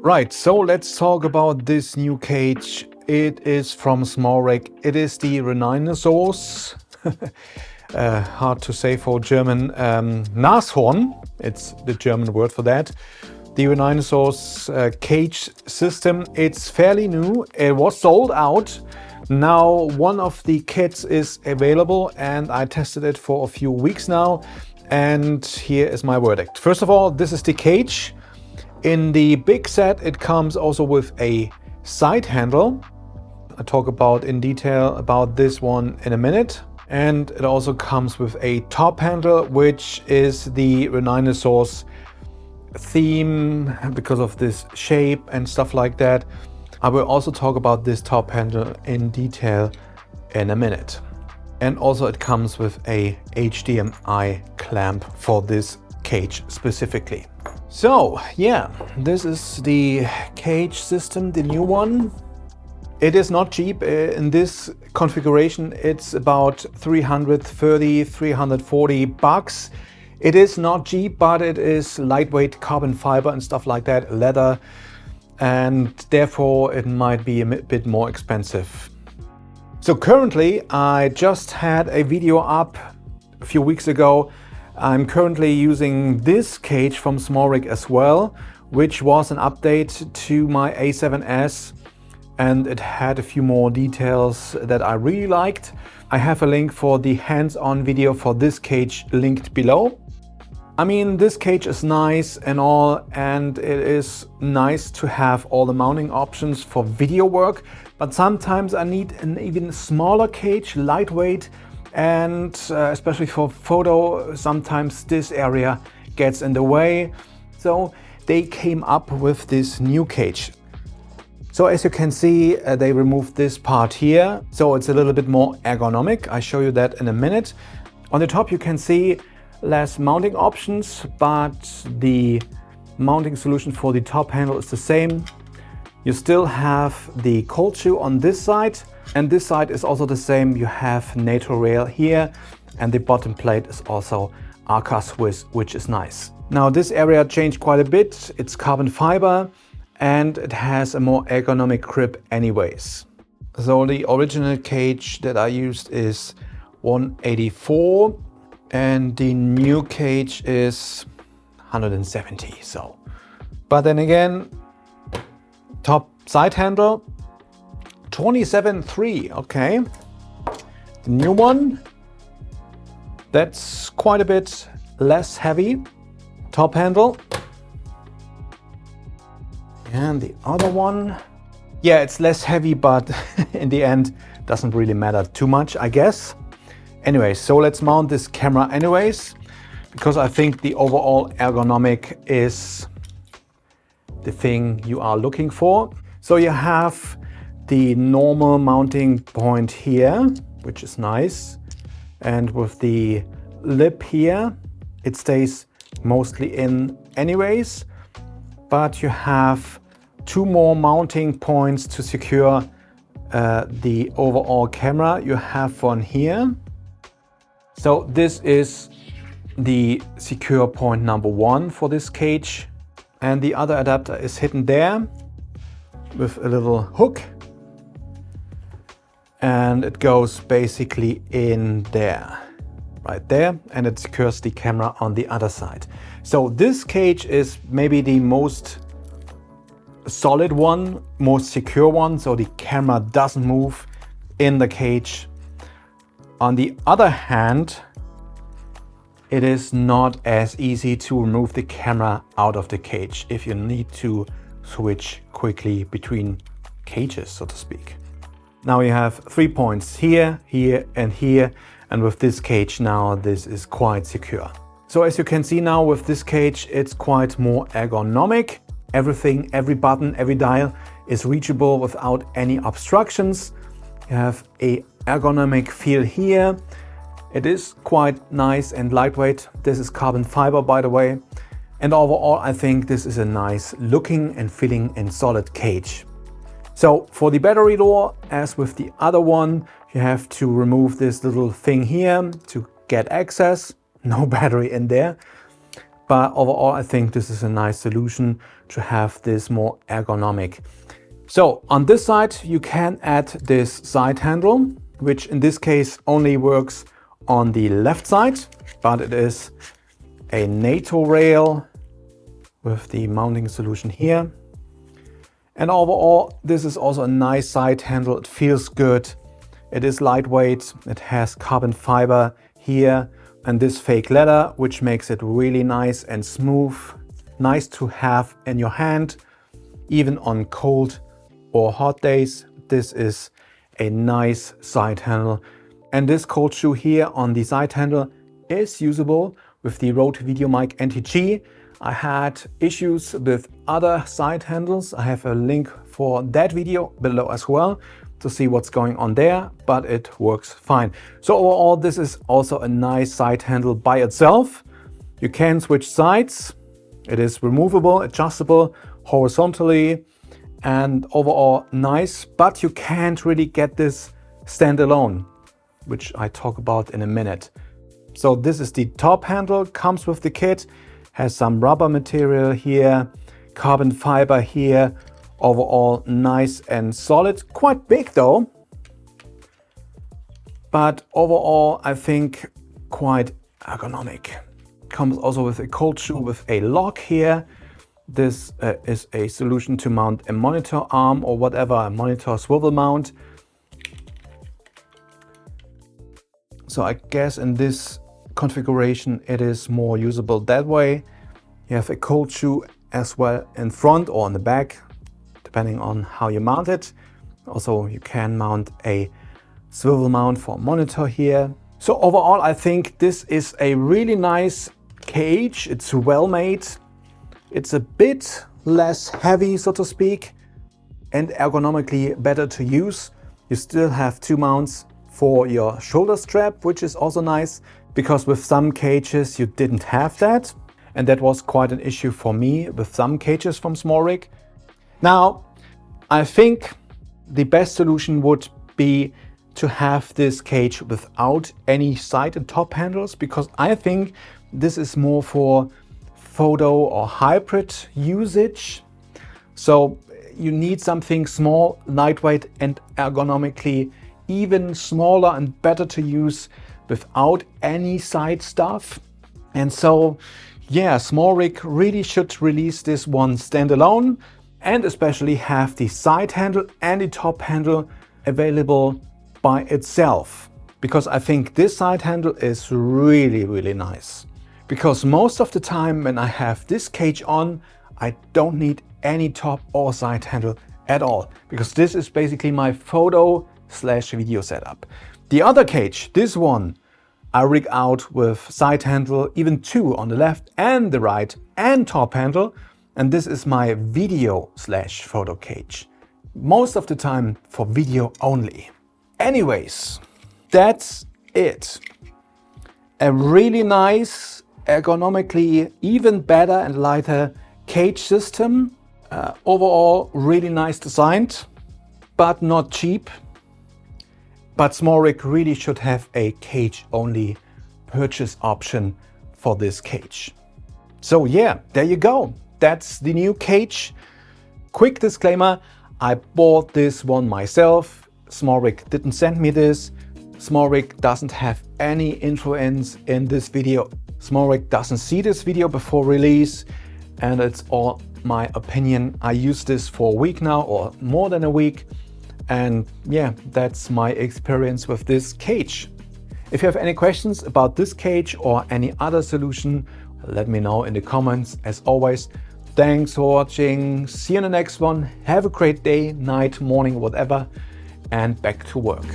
Right, so let's talk about this new cage. It is from SmallRig. It is the Rhinoceros. Hard to say for German. Nashorn, it's the German word for that. The Rhinoceros cage system. It's fairly new. It was sold out. Now one of the kits is available and I tested it for a few weeks now. And here is my verdict. First of all, this is the cage. In the big set, it comes also with a side handle. I'll talk about in detail about this one in a minute. And it also comes with a top handle, which is the Rhinoceros theme because of this shape and stuff like that. I will also talk about this top handle in detail in a minute. And also it comes with a HDMI clamp for this cage specifically. So yeah, this is the cage system, the new one. It is not cheap. In this configuration, it's about 330, 340 bucks. It is not cheap, but it is lightweight carbon fiber and stuff like that, leather, and therefore it might be a bit more expensive. So currently, I just had a video up a few weeks ago. I'm currently using this cage from SmallRig as well, which was an update to my A7S, and it had a few more details that I really liked. I have a link for the hands-on video for this cage linked below. I mean, this cage is nice and all, and it is nice to have all the mounting options for video work, but sometimes I need an even smaller cage, lightweight, and especially for photo, sometimes this area gets in the way. So they came up with this new cage. So as you can see, they removed this part here, so it's a little bit more ergonomic. I'll show you that in a minute. On the top you can see less mounting options, but the mounting solution for the top handle is the same. You still have the cold shoe on this side, and this side is also the same. You have NATO rail here, and the bottom plate is also Arca Swiss, which is nice. Now this area changed quite a bit. It's carbon fiber and it has a more ergonomic grip anyways. So the original cage that I used is 184 and the new cage is 170. So, but then again, top side handle 27.3. Okay, the new one, that's quite a bit less heavy. Top handle, and the other one, yeah, it's less heavy, but in the end doesn't really matter too much, I guess. Anyway, so let's mount this camera anyways, because I think the overall ergonomic is the thing you are looking for. So you have the normal mounting point here, which is nice. And with the lip here, it stays mostly in anyways, but you have two more mounting points to secure the overall camera. You have one here. So this is the secure point number one for this cage. And the other adapter is hidden there with a little hook. And it goes basically in there, right there. And it secures the camera on the other side. So this cage is maybe the most solid one, most secure one. So the camera doesn't move in the cage. On the other hand, it is not as easy to remove the camera out of the cage if you need to switch quickly between cages, so to speak. Now you have 3 points here, here and here, and with this cage now this is quite secure. So as you can see now with this cage, it's quite more ergonomic. Everything, every button, every dial is reachable without any obstructions. You have a ergonomic feel here. It is quite nice and lightweight. This is carbon fiber, by the way. And overall, I think this is a nice looking and feeling and solid cage. So for the battery door, as with the other one, you have to remove this little thing here to get access. No battery in there. But overall, I think this is a nice solution to have this more ergonomic. So on this side, you can add this side handle, which in this case only works on the left side, but it is a NATO rail with the mounting solution here. And overall, this is also a nice side handle. It feels good. It is lightweight. It has carbon fiber here and this fake leather, which makes it really nice and smooth. Nice to have in your hand, even on cold or hot days. This is a nice side handle. And this cold shoe here on the side handle is usable with the Rode VideoMic NTG. I had issues with other side handles. I have a link for that video below as well to see what's going on there, but it works fine. So overall, this is also a nice side handle by itself. You can switch sides. It is removable, adjustable horizontally, and overall nice, but you can't really get this standalone, which I talk about in a minute. So this is the top handle, comes with the kit, has some rubber material here, carbon fiber here, overall nice and solid, quite big though. But overall, I think quite ergonomic. Comes also with a cold shoe with a lock here. This is a solution to mount a monitor arm or whatever, a monitor swivel mount. So I guess in this configuration, it is more usable that way. You have a cold shoe as well in front or on the back, depending on how you mount it. Also, you can mount a swivel mount for a monitor here. So overall, I think this is a really nice cage. It's well made. It's a bit less heavy, so to speak, and ergonomically better to use. You still have two mounts for your shoulder strap, which is also nice, because with some cages you didn't have that. And that was quite an issue for me with some cages from SmallRig. Now, I think the best solution would be to have this cage without any side and top handles, because I think this is more for photo or hybrid usage. So you need something small, lightweight and ergonomically even smaller and better to use without any side stuff. And so yeah, SmallRig really should release this one standalone and especially have the side handle and the top handle available by itself. Because I think this side handle is really, really nice. Because most of the time when I have this cage on, I don't need any top or side handle at all. Because this is basically my photo/video setup. The other cage, this one, I rig out with side handle, even two on the left and the right, and top handle. And this is my video/photo cage. Most of the time for video only. Anyways, that's it. A really nice, ergonomically even better and lighter cage system. Overall, really nice designed, but not cheap. But SmallRig really should have a cage-only purchase option for this cage. So yeah, there you go. That's the new cage. Quick disclaimer, I bought this one myself. SmallRig didn't send me this. SmallRig doesn't have any influence in this video. SmallRig doesn't see this video before release, and it's all my opinion. I use this for a week now, or more than a week. And yeah, that's my experience with this cage. If you have any questions about this cage or any other solution, let me know in the comments. As always, thanks for watching. See you in the next one. Have a great day, night, morning, whatever, and back to work.